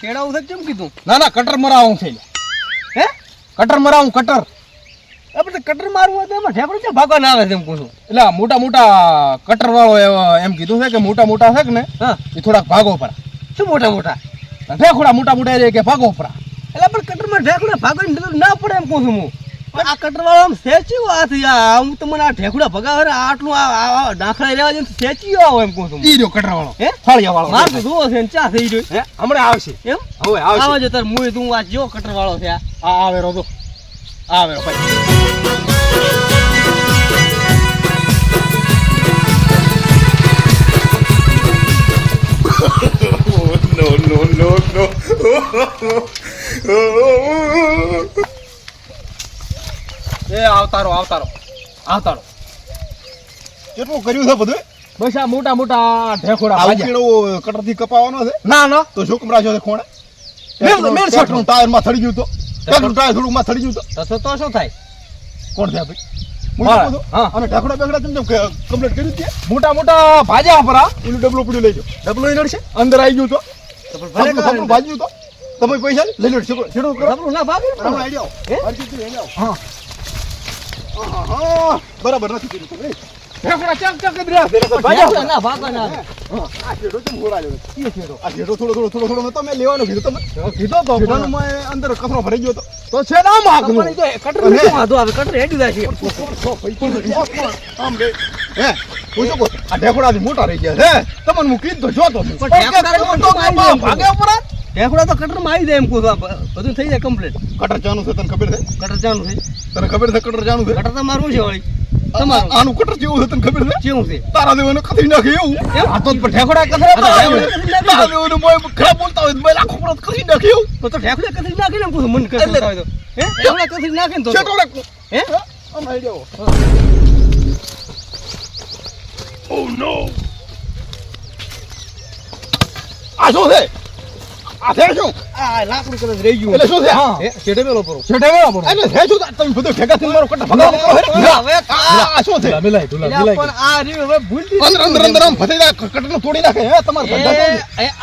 છેડાવું છે કેમ કીધું? ના ના કટર મરાવું છે. હે કટર મરાવું કટર. આપણે કટર મારવું હોય તો એમાં ઢેકડો છે ભાગવા ના આવે છે એમ કહું છું. એટલે મોટા મોટા કટર વાળો એમ કીધું છે કે મોટા મોટા છે કે ને હા એ થોડાક ભાગો પરા. શું મોટા મોટા ઢેખોડા મોટા મોટા એ કે ભાગો પરા. એટલે પણ કટરમાં ઢેકડા ભાગવાની જરૂર ના પડે એમ કહું છું હું. આ કટર વાળો આમ સેચી હાથ હું તમને આ ઢેકડા ભગાવે ને આટલું આ ડાખડા રહેવા જઈને સેચી આવો એમ કહું છું. ઈ રહ્યો કટર વાળો. હે ફળિયા વાળો. માર તો જુઓ છે ને ચા થઈ ગયો. હે હમણાં આવશે. એમ હવે આવશે. આવે છે તાર મુય તું આ જો કટર વાળો છે આ આવે રો તો આવે રો ભાઈ. no. એ આવતારો. કેટલું કર્યું છે બધું? બસ આ મોટા મોટા ઢેખોડા આ ભાગ્યા. ઉકેડો કટર થી કપાવાનો છે? ના ના તો શું કમરાશો છે ખોણે? મેલ ટ્રેક્ટરનું ટાયર માં થડી ગયું તો ટ્રેક્ટરનું ટાયર થોડું માં થડી ગયું તો શું થાય? કોણ છે ભાઈ? હા, હું હા. અને ઢાકડા બેગડા તેમ કમ્પ્લીટ કર્યું છે? મોટા મોટા ભાજ્યા પરા. ઓલું ડબલું પડ્યું લઈ જાઓ. ડબલો નડશે. અંદર આવી ગયું તો ભલે આપણું ભાજ્યું તો તમે પૈસા લઈ લો. છેડો કરો. ડબલું ના ભાગે ને. આપણે આઈડિયા હે? હરકીથી લઈ આવો. હા હા બરાબર નથી કર્યું તમે. ઢેખોડા ચક જ રહ્યા છે. ઢેકડા ના ભાગવા ના આવે. આ છેડો કેમ ઘોડાયો? ઈ છેડો. આ છેડો થોડો નતો મેં લેવાનો કીધું તમે. કીધો તો છેડાનો મેં અંદર કચરો ભરાઈ ગયો તો છે ના માગનું. પણ ઈ તો કટર ને શું વાંધો આવે? કટર હેડી જાય છે. આમ રે હે હું શું કહું? આ ઢેકડાથી મોટા રહી ગયા છે. તમને હું કીધું જોતો છું. પણ ઢેકડા તો ભાગે પરા. ઢેકડા તો કટર માં આવી જાય એમ કહું છું. આ બધું થઈ જાય કમ્પ્લીટ. કટર ચાનું છે તને ખબર છે? કટર ચાલુ છે. તને ખબર છે કટર ચાનું છે? કટર તમારું છે વળી. તમારું આનું કટર જેવું છે તને ખબર છે? કેવું છે? તારા દેવાનું કથી નાખે એવું. આ તો ઢેખોડા કથરા તારા દેવાનું મોય ખરાબ બોલતા હોય મેં લાખો કરોડ કરી નાખે એવું. તો ઢેકડા કથરી નાખે ને એમ કહું છું. મન કરતા હોય તો હે ઢેકડા કથરી નાખે ને તો છેટોડે હે આમ આવી જાઓ. આ શું છે? આ છે શું? આ લાકડું કદાચ રહી ગયું એટલે શું છે? હા. હે છેડે મેલો પરો છેટે ગયો પરો. એટલે છે શું? તમે બધું ભેગા થઈને મારો કટર ભગાવો કરો હે? હવે આ શું છે? મિલાય ઢુલા એટલે પણ આ રહ્યું હવે ભૂલથી અંદર આમ ફસાઈ જાય કટરને તોડી નાખે હે તમારે ધંધા કેમ?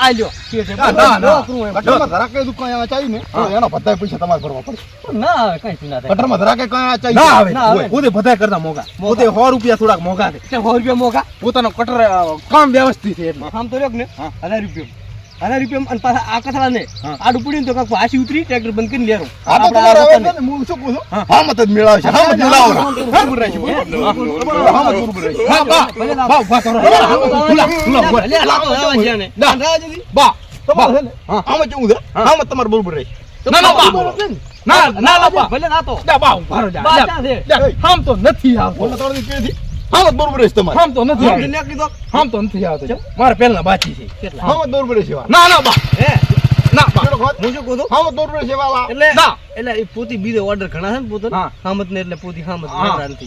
આ લ્યો છેડે ના. કટરમાં કટરમાં ધરાકે દુકાન અહીંયા ચાઈ ને તો એના બધા પૈસા તમારે ભરવા પડે. ના આવે કઈ ના થાય. કટરમાં ધરાકે કઈ ચાઈ ના આવે. ના આવે. પોતે બધાય કરતા મોગા. પોતે 100 રૂપિયા થોડાક મોગા છે. એટલે 100 રૂપિયા મોકા પોતાનો કટર કામ વ્યવસ્થિત છે એટલે. આમ તો રહ્યો ને હા. 1000 રૂપિયા અને પાછા આ કથળા ને હા. આડું પડીને તો કાંક હાસી ઉતરી ટ્રેક્ટર બંધ કરીને લેરો આ તો તમારે હવે છે ને હું શું કહું છું? હા મત જ મેળાવે છે. હા મત મેળાવો. હા બરાબર છે. હા મત બરાબર છે. હા બા બા બા કરો. બા તમારે છે ને આમાં કેવું છે? હા મત તમારે બરોબર રહે. ના ના બા. ના બા. ભલે ના તો જા બા ઉભારો જા. બા ક્યાં છે? જા. હામ તો નથી આવતો. બોલના તોડી કેથી? હા મત બરોબર રહે તમારે. હામ તો નથી આવતો. ને કીધો હામ તો નથી આવતો. મારે પહેલા બાકી છે. કેટલા હા મત બરોબર રહે. ના ના બા. હે ના બા. હું શું કહું છું? હા મત બરોબર રહે વાલા. એટલે ના. એટલે એ પોતી બીજો ઓર્ડર ઘણા છે ને પોતે હા. હામત ને એટલે પોતી હામત હા. નવરાંતિ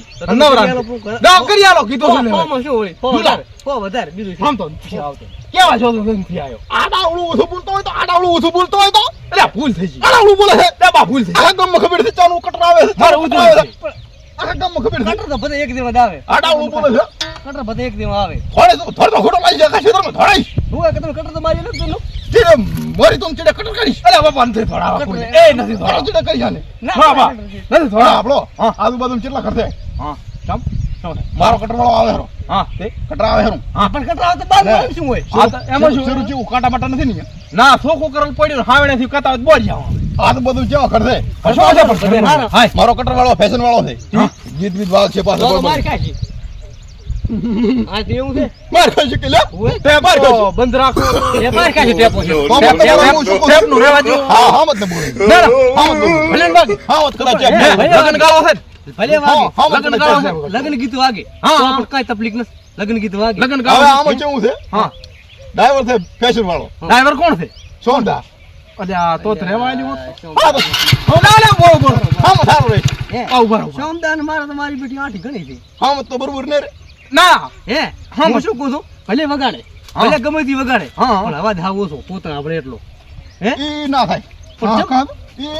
ના કરી આલો કીધું છે ને. ફોમાં શું હોય? ફો જુલા. વધારે, ફો વધારે બીજું શું? હામ તો નથી આવતો. કેવા છો તો નથી આવ્યો. આડાવડું ઓછું બોલતો હોય તો આડાવડું ઓછું બોલતો હોય તો એટલે ભૂલ થઈ ગઈ. આડાવડું બોલે છે. લે બા ભૂલ થઈ ગઈ. આખા ગામમાં ખબર છે ચાનું કટર આવે છે. મારે ઉધર આવે છે. છે. આખા ગામમાં ખબર છે. કટર તો બધે એક દિવસ આવે આડાવડું બોલે છે. કટર બધે એક દિવસ આવે થોડે તો ખોટો લાગી જાય ક્ષેત્રમાં થોડાઈ હું એક તમે કટર તો મારી નથી તું ચીડે મોરી તું ચીડે કટર કરીશ. અરે બાપા નથી થોડા કોઈ. એ નથી થોડો થોડા. ચીડે કરી જાને. હા બા. નથી થોડા થોડા. આપણો હા. આજુબાજુ કેટલા ખર્ચે હા. ચમ. મારો કટર વાળો આવે હરો. હા. તે. કટર આવે હરો. પણ કટર આવે તો બાર મારું શું હોય? હા, તો એમાં શું? શરૂ જેવું કાંટા બાટા નથી ને ના સોખું કરેલ પડ્યું હાવડેથી કતાવ બોલ જાવ. આ તો બધું કેવા ખર્ચે કશો છે પણ ઘરે હા. હાય. મારો કટર વાળો ફેશન વાળો છે હા. ગીત બીત વાળ છે પાછો તો મારી ખાશી આ તો એવું છે માર ખાઈ શકે લે હોય? તે માર ખાઈ તો બંધ રાખો. એ મારી ખાશી ટેપો છે તો મત બોલે હું શું કહું? ટેપનું રહેવા દો. હા હા મત બોલે ના, ના. હા મત બોલે ભલે ને વાગે. હા મત કદાચ હે, હે. ભલે. લગન ગાળો છે. ભલે હા, વાગે હા, લગ્ન મને ગાળો ચાલે. છે. લગ્ન ગીત વાગે હા, તો હા. આપણે કાંઈ તકલીફ નથી લગ્ન ગીત વાગે લગન હવે ગાળો. આમાં કેવું છે હા. ડ્રાઈવર છે ફેશન વાળો ડ્રાઈવર કોણ છે? સોંડા અલ્યા તો જ રહેવા આલ્યું હોત. હા બસ ના ના બોલ બોલ. હા મત સારું રહે હે આવ બરાબર. સોમદાન મારે તો મારી બેટી આઠી ઘણી છે હા મત તો બરોબર ને રે ના. હે હા, હું શું કહું છું ભલે વગાડે હા. ભલે ગમે તે વગાડે હા. પણ અવાજ આવો છો પોતાનો આપણે એટલો હે ઈ ના થાય પણ હા જેમ- કાં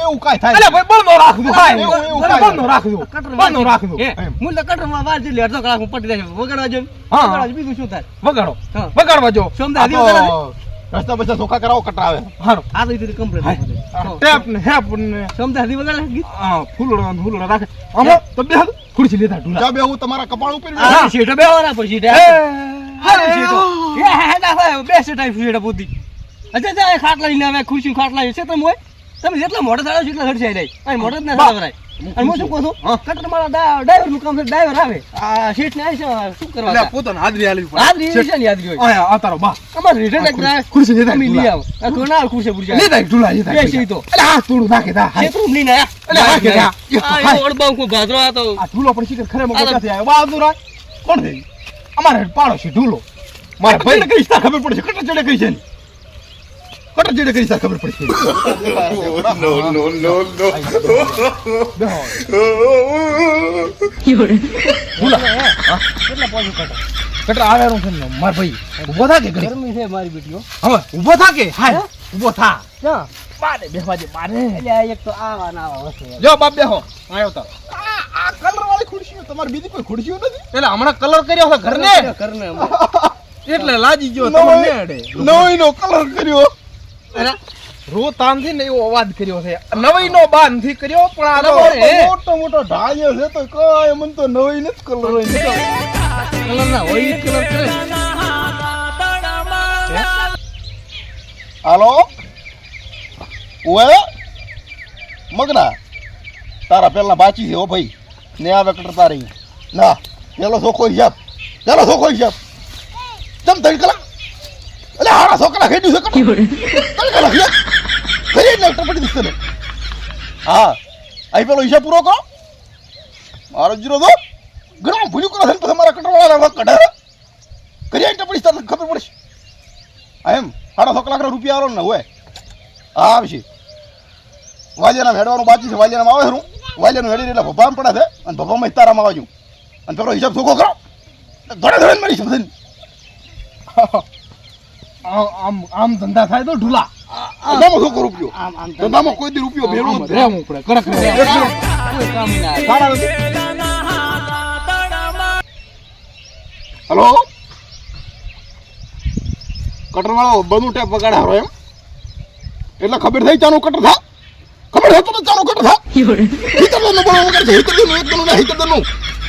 એવું કાંઈ થાય અલ્યા ભાઈ બંધો રાખજો. હાય. એવું- એવું અરે કાંઈ બંધો રાખજો. કટર બંધો રાખજો. હે હું તો કટરમાં વાર જેટલી અડધો કલાક હું પટી જાય વગાડવા જઈને હા. વગાડવા બીજું શું થાય વગાડો. હા. વગાડવા જો. સોમદાન આ હજી વગાડે તો રસ્તા પછી ધોકા કરાવો કટર આવે હારું આ તો ઈ કમ્પ્લીટ ટેપ ને હેપ ને સમજા દી વગાડે ગીત ફૂલડા રાખે આમાં તો બે ખુરશી લેતા ઢુલા ચા બેહું તમારા કપાળ ઉપર આ સીટો બેવાના પછી સીટે હા સીટો એ ના હોય બે સીટ આવી સીટો બુદ્ધિ અચ્છા જા ખાટલા લઈને આવે ખુરશી ખાટલા છે તમે હોય તમે જેટલા મોઢા થાળો એટલા હડસાઈ રહી અને મોઢા જ ના થાળવરાય અને હું શું કહું છું કટર મારા ડ્રાઈવર નું કામ છે ડ્રાઈવર આવે આ સીટ ને આવી શું કરવા એટલે પોતાને હાજરી આલવી પડે હાથ રીત છે ને યાદ રહ્યો આયા આ તારો બા અમાર રિટર્ન એક ખુરશી લેતા તમે લઈ આવો આ કોના ખુરશી પૂરી લેતા ઢુલા લેતા બે સીટો એટલે આ થોડું નાખે દા છેતરું લઈને એટલે આ કે આયા આ ઓડબાઉ કો ગાજરો આ તો આ ઢુલો પણ શીખર ખરે મગો ક્યાંથી આવ્યો બહાદુર આ કોણ છે અમારે પાડો છે ઢુલો મારા ભાઈ કઈ ખબર પડશે કટર ચડે કઈ છે ને કટર ચડે કઈ ખબર પડશે કેટલા પોઈન્ટ કટર કટર આવેરો છે ને માર ભાઈ ઊભો થા કે ઘડી ગરમી છે મારી બેટીઓ હવે ઊભો થા કે હાય ઊભો થા ક્યાં બારે બેહવા દે બારે એટલે આ એક તો આવા ના આવા વસ્તુ જો બાપ બેહો આયો તારો આ કલર વાળી ખુરશીઓ તમારી બીજી કોઈ ખુરશીઓ નથી એટલે હમણાં કલર કર્યો છે ઘરને કરને એટલે લાજી ગયો તમને અડે નવી નો કલર કર્યો અરે રો તાનથી ને એવો અવાજ કર્યો છે નવી નો બાન થી કર્યો પણ આ તો મોટો મોટો ઢાળિયો છે તો કઈ મન તો નવી નથી કલર કલર ના હોય કલર કરે હાલો ઓએ મગના તારા પેલા બાચી છે ઓ ભાઈ ને આવે કટરતા રહી ના પેલો સોખો હિસાબ ચમ થઈ કલા એટલે હારા છોકરા ખેડ્યું છે કલા કરી જ પડી દીધું ને હા અહીં પેલો હિસાબ પૂરો કરો મારો જીરો દો ઘણા ભૂલ્યું કરો તો તમારા કટરવાળા કઢે કરી આઈને પડી તને ખબર પડશે એમ હારા છોકરા રૂપિયા આલો ને હોય હા પછી વાલિયાના હેડવાનું બાકી છે વાલિયાના આવે હું વાલિયાનું હેડી એટલે ભભામાં પડે છે અને ભભામાં તારામાં આવજો અને પેલો હિસાબ ચોખ્ખો કરો ધોડે ધોડે મળી છે બધાને આમ આમ ધંધા થાય તો ઢુલા ધંધામાં ચોખ્ખો રૂપિયો આમ આમ ધંધામાં કોઈ દી રૂપિયો ભેળો જ રેમ ઉપડે કડક કોઈ કામ ના હલો કટર વાળો બધું ટેપ વગાડે હારો એમ એટલે ખબર થઈ ચાનું કટર થા ખબર હતું તો ચાનું કટર થા હિતરનું બળ વગાડ છે હિતરનું એકદમ ના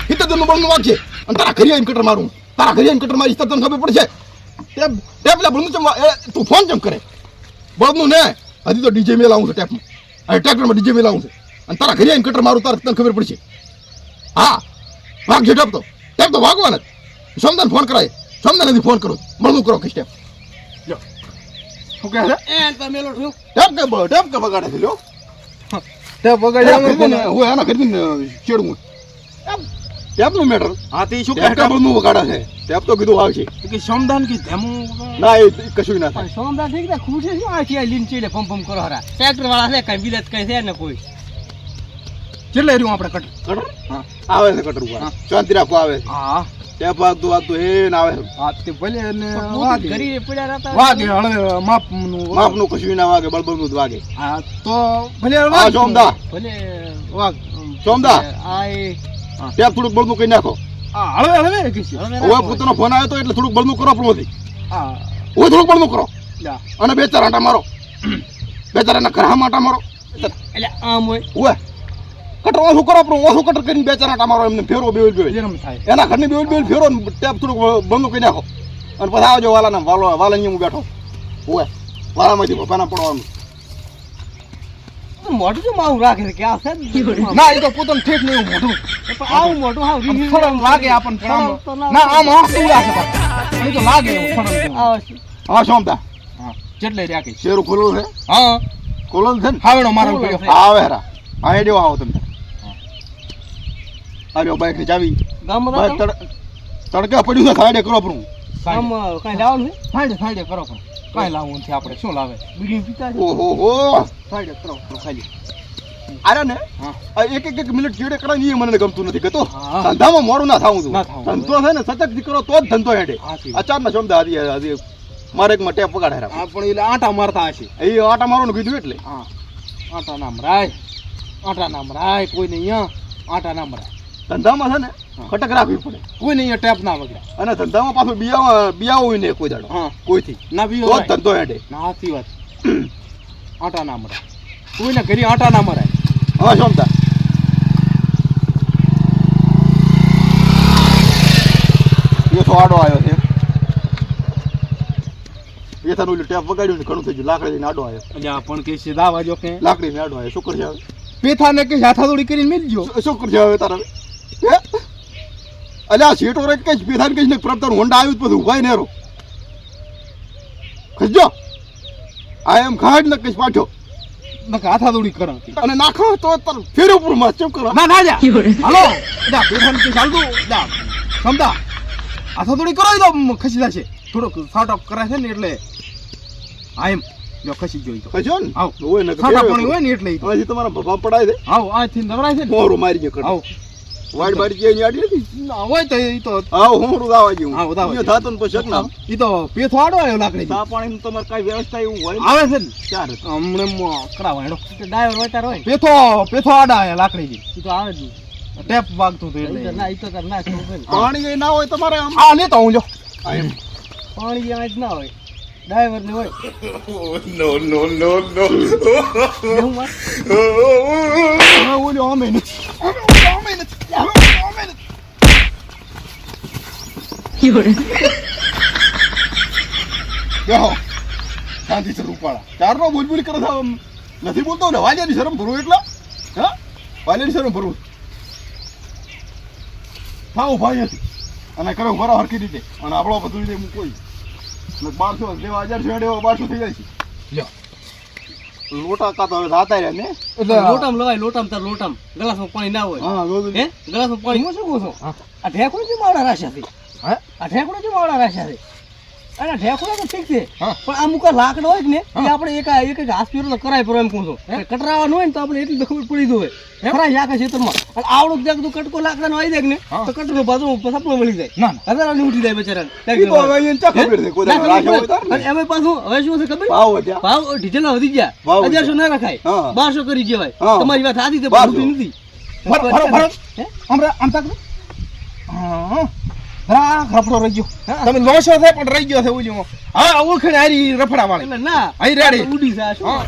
હિતરનું બળનું વાગ છે અને તારા ઘરે આવીને કટર મારું તારા ઘરે આવીને કટર મારી તને ખબર પડશે ટેપ ટેપ લે બળનું ચમ તું ફોન ચમ કરે બળનું ને હજી તો ડીજે મેલ આવું છે ટેપમાં અને ટ્રેક્ટરમાં ડીજે મેલ આવું છે અને તારા ઘરે આવીને કટર મારું તારા તને ખબર પડશે હા વાગ છે ટેપ તો વાગવાના જ સોમદાન ફોન કરાય સોમદાન નથી ફોન કરો બળનું કરો કે સ્ટેપ શું કહે છે એ તમે મેલો છું ટેપ કે બગાડે છે લ્યો તે વગાડ્યા હું એના ખરીદીને ચેડવું ટેપનું મેટર હા તે શું ટેપ નું વગાડે છે ટેપ તો કીધું આવશે કે સમદાન કી ધેમો ના એ કશું ના થાય સોમદાર ઠીક ને ખુશ છે શું આખી લીન ચીડે પંપ કરો હરા ટ્રેક્ટર વાળા છે કઈ બિલત કઈ છે ને કોઈ કેટલે રહ્યું આપણે કટ કટર આવે છે કટર ઉપર શાંતિ રાખો આવે હા ટેપ વાગતું એ ના આવે હા તે ભલે ને ઘરી પડ્યા હતા વાગે હળે માપનું માપનું કશું ના વાગે બળબળનું જ વાગે હા તો ભલે હા સોમદા ભલે વાગ સોમદા આ ટેપ થોડુંક બળનું કહી નાખો હા હળવે હળવે કીસી હવે પોતાનો ફોન આવ્યો તો એટલે થોડુંક બળનું કરો પ્રમોથી હા હવે થોડુંક બળનું કરો લ્યા અને બે ચાર આટા મારો બે ચાર એના ઘરમાં આટા મારો એટલે આમ હોય ઓય કટર ઓછું કરો પણ ઓછું કટર કરીને બે ચાર આટા મારો એમને ફેરવો બેવલ જન્મ થાય એના ઘરની બેવલ ફેરો ને ટેપ થોડુંક બંધ કરી નાખો અને પછી આવજો વાલાના વાલા અહીંયા હું બેઠો ઓય વાલામાંથી પપ્પાના પડવાનું મોઢું તો માવું રાખે છે કે આ છે ના એ તો પોતાનું ઠેક નહીં એવું મોઢું આવું મોઢું હાવ રીંગી ફરમ લાગે આપણને પણ આમ ના આમ હસતું લાગે પાછું. એ તો લાગે એવું ફરમ હા સોમતા હા જેટલે રહ્યા કે શેરું ખોલું છે હા ખોલું છે ને હાવેડો મારો પડ્યો હા આવે હેરા હા એડ્યો આવો તમે આવ્યો બાઈક ચાવી ગામમાં બાઈક તડકા પડ્યું છે સાઈડે કરો પણ ગામ કઈ લાવવાનું છે સાઈડે સાઈડે કરો પણ કાંઈ લાવવું નથી આપણે શું લાવે બીડી પીતા છે ઓહો સાઈડે કરો ખાલી અરે ને હા આ એક મિનિટ ચીડે કરે ને એ મને ગમતું નથી ગતો હા. ધંધામાં મોડું ના થવું ના થાવું. ધંધો છે ને સતત થી કરો તો જ ધંધો હેડે હાચી. અચાનક શબ્દ આદી મારે એક માં ટેપ પગાડે હેરા હા પણ એટલે આટા મારતા હશે એ આટા મારવાનું કીધું એટલે હા આટા નામ રાય કોઈ નહીં અહીંયા આટા નામ રાય ધંધામાં છે ને ખટક રાખવી પડે કોઈ નહીં ટેપ ના વગડે. અને ધંધામાં પાછું બિયાવું નહીં કોઈ દાડો હા કોઈથી ના બી તો જ ધંધો હેડે. ના સાચી વાત. આટા ના મરાય કોઈને ઘરે આટા ના મરાય. હા સમતા એ તો આડો આવ્યો છે એ થાનું ઓલું ટેપ વગાડ્યું ને ઘણું થઈ ગયું લાકડી લઈને આડો આવ્યો અલ્યા પણ કે સીધા વાજો કે લાકડી ને આડો આવ્યો શું કરશે હવે પેથાને કે હાથાદોડી કરીને મિલજો. શું કરશે હવે તારા હે અલ્યા સીટો રે કઈ પેથાને કઈ ને પ્રપતાર હોન્ડા આવ્યું જ બધું ઉભાઈ નેરો ખસજો આ એમ ખાડ ને કઈ પાછો નકા હાથાદોડી કરો. અને નાખો તો તાર ફેર ઉપર માં ચમ કરો ના ના જા હાલો જા પેથાને કે ચાલતો જા સમતા હાથાદોડી કરો તો ખસી જશે. થોડોક સાટઅપ કરે છે ને એટલે આ એમ જો ખસી જોઈ તો ખસજો ને આવ હોય ને સાટા પાણી હોય ને એટલે હજી તમારા ભભા પડાય છે આવ આ થી નવરાય છે ને હોરું મારી ગયો કર આવ વાડ બાડી જે ની આડી હતી ના હોય તો ઈ તો આવ હોરું દાવા જેવું આવ દાવા એ થાતો ને પછી ના ઈ તો પેથો આડો આવ્યો લાકડી ચા પાણી તમારે કઈ વ્યવસ્થા એવું હોય ને આવે છે ને ચાર હમણે કરાવા હેડો ડ્રાઈવર હોય તાર હોય પેથો આડા આવ્યા લાકડી ઈ તો આવે જ નહીં. ટેપ વાગતું હતું ઈ તો એટલે ના ઈ તો તાર ના ખબર પડે. પાણી કઈ ના હોય તમારે આમ આ લેતો હું જો આ એમ પાણી આ જ ના હોય ડ્રાઈવર ને હોય એવું માર. હા ઓલો અમે નથી બેહો શાંતિ સર ઉપાડા ચાર નો બોલબોલ કરે છે આમ નથી બોલતો ને વાલિયાની શરમ ભરવું એટલે હા વાલિયાની શરમ ભરવું હા ઉભા નથી અને કરે ઉભા હરખી રીતે અને આપણો બધું રીતે કોઈ 1200 દેવા 1000 દેવા 1200 થઈ જાય છે લ્યો લોટા કાતો હવે જાતા રહ્યા ને એટલે લોટામ લવાય લોટામ તાર લોટામ ગ્લાસમાં પાણી ના હોય હા હે ગ્લાસમાં પાણી હું શું કહું છું આ ઢેકણું જે માવડા રાખ્યા છે હે આ ઢેકણું જે માવડા રાખ્યા છે અને ઢેકણું તો ઠીક છે હા. પણ અમુક લાકડો હોય ને એ આપણે એક ઘાસ પીરો તો કરાય પર એમ કહું છું કટરાવાનું હોય ને તો આપણે એટલી તો ખબર પડી દો ખરાય આખા ક્ષેત્રમાં અને આવડું ક્યાંક તું કટકો લાકડાનો આવી જાય ને હા. તો કટકો બાજુ સપનો મળી જાય ના ના હજારાની ઉઠી જાય ઈ તો બચારા હવે એને ચા ખબર છે કોઈ દાડો રાખ્યો હોય તાર ને અને એમાં પાછું હવે શું છે ખબર ભાવ વધ્યા ભાવ ડીઝલના વધી ગયા ભાવ વધ્યા. 1100 ના રખાય હા. 1200 કરી જવાય હા. તમારી વાત સાચી છે 1200. પણ નથી ભરો હે? આમ તક હા રાખ રફડો રહી ગયો હા. તમે લોસો થાય પણ રહી ગયો છે ઓલી હા ઓળખણ હારી રફડા વાળી એટલે ના અહીં રેડી. ઉડી છે આ શું હા.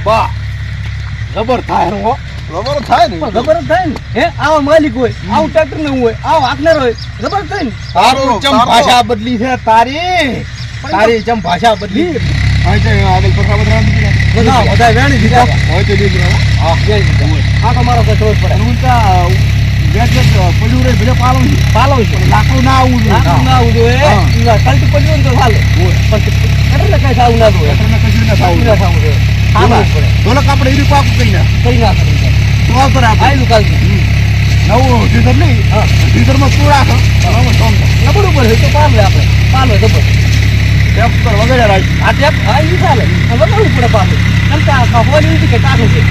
બા જબર થાય હો ખબર થાય ને પણ ખબર જ થાય ને હે આવો માલિક હોય આવું ટ્રેક્ટર નું હોય આવો હાકનાર હોય ખબર જ થાય ને તારું ચમ ભાષા બદલી છે તારી ચમ ભાષા બદલી આ છે આગળ પથરા પથરા બધા બધા વેણી દીધા હોય તો લીધું હા વેણી દીધા આ તો મારો કઈ ખબર પડે ઉલટા પડ્યું રે ભલે પાલવ છે લાકડું ના આવવું જોઈએ લાકડું ના આવવું જોઈએ હા. કલટી પડ્યું ને તો ચાલે પણ એટલે કઈ થવું ના જોઈએ એટલે કશું ના થવું ના થવું જોઈએ ખાવું જ પડે ઢોલક આપણે ઈરી પાક કઈ ના કઈ ના કરવું પડે તો પર આપણે આયલું કાલથી નવું ડીઝર નહીં હા ડીઝરમાં પૂરા છે નબળું પડે તો પાલ લે આપણે પાલ હોય તો બસ ટેપ પર વગેરે રાખ આ ટેપ હા ઈ ચાલે નબળું પડે પાછું કેમ કે આ હોલી નથી કે કાઠું છે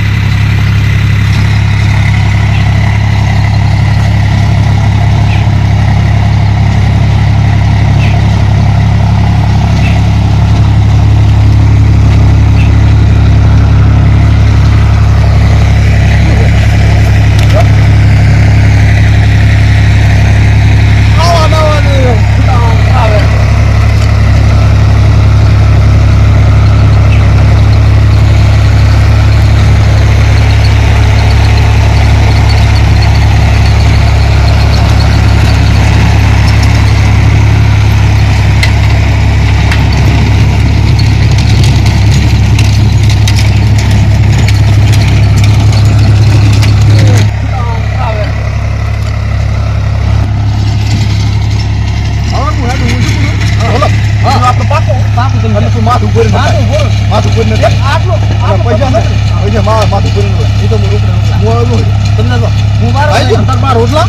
પાકું તમે અને તું માથું ભરીને હા, તો બોલો. માથું ભરીને એક આટલો અને પૈસા છે ને? પૈસા માથું ભરીને એ તો હું રોકડે હું આવ્યો તમને તો હું મારો આઈ ગયો. બાર રોટલા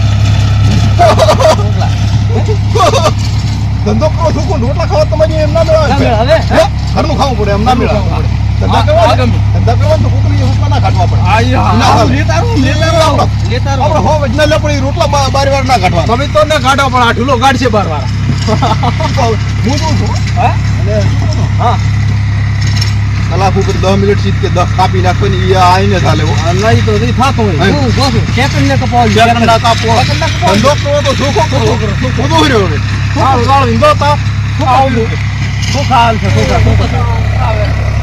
ધંધો કરો છું કોણ રોટલા ખાવા તમારી એમ ના ના મેળવે મેળ, હવે હે? ઘરનું ખાવું પડે એમ ના મેળવે ધંધા હા, કરવા હા, ગમે. ધંધા કરવા તો કોકરી રોટલા ના કાઢવા પડે ના ચાલે. લેતા રહો. આપણે હો વજના લે પડી રોટલા બાર વાર ના કાઢવા તમે તો ને કાઢો પણ આ ઢૂલો કાઢશે બાર વાર હું જોઉં છું હે? અને શું કહું? હા કલાક ઉપર 10 મિનિટ સીધ કે 10 કાપી નાખવાની એ આઈને ચાલે હો. નહીં તો નહીં થતો હોય હે? હું જોઉં છું. સેકન્ડને કપાવું. સેકન્ડ ના કાપો સેકન્ડને કપાવું. ધંધો કરો તો સુખો કરો બધું રહ્યો હવે હાલ, હાલ, ઈંધો તા. શું ખાવું? શું ખાવાનું છે? શું ખાવાનું?